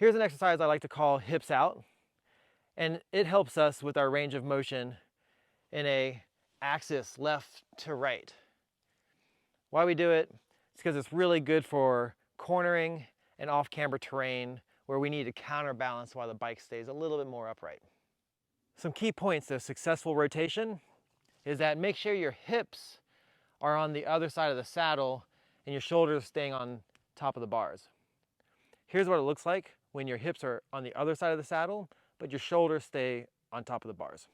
Here's an exercise I like to call hips out, and it helps us with our range of motion in a axis left to right. Why we do it? It's because it's really good for cornering and off-camber terrain where we need to counterbalance while the bike stays a little bit more upright. Some key points to successful rotation is that make sure your hips are on the other side of the saddle and your shoulders staying on top of the bars. Here's what it looks like when your hips are on the other side of the saddle, but your shoulders stay on top of the bars.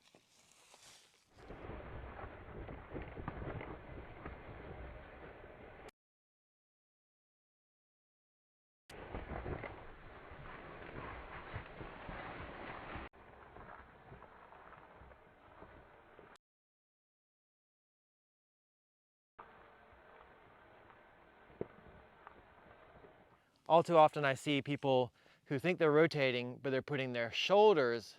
All too often I see people who think they're rotating, but they're putting their shoulders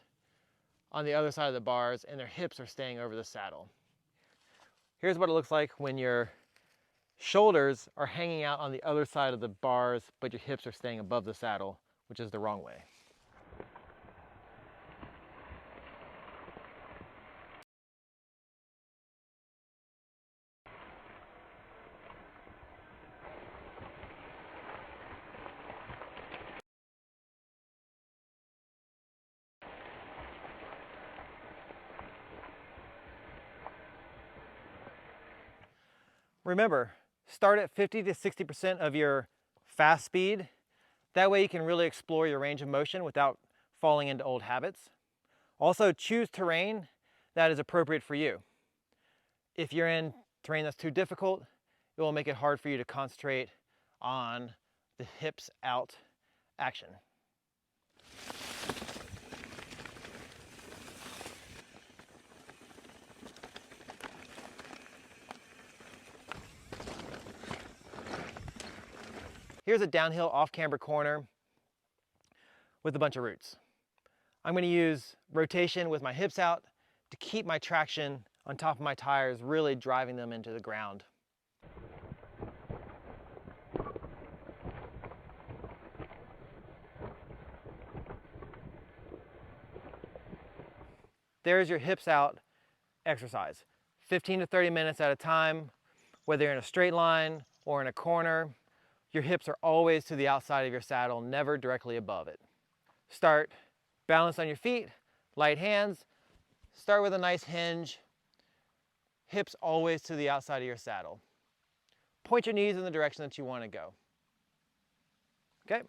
on the other side of the bars and their hips are staying over the saddle. Here's what it looks like when your shoulders are hanging out on the other side of the bars, but your hips are staying above the saddle, which is the wrong way. Remember, start at 50 to 60% of your fast speed. That way you can really explore your range of motion without falling into old habits. Also, choose terrain that is appropriate for you. If you're in terrain that's too difficult, it will make it hard for you to concentrate on the hips out action. Here's a downhill off-camber corner with a bunch of roots. I'm going to use rotation with my hips out to keep my traction on top of my tires, really driving them into the ground. There's your hips out exercise. 15 to 30 minutes at a time, whether you're in a straight line or in a corner. Your hips are always to the outside of your saddle, never directly above it. Start balanced on your feet, light hands. Start with a nice hinge. Hips always to the outside of your saddle. Point your knees in the direction that you want to go. Okay?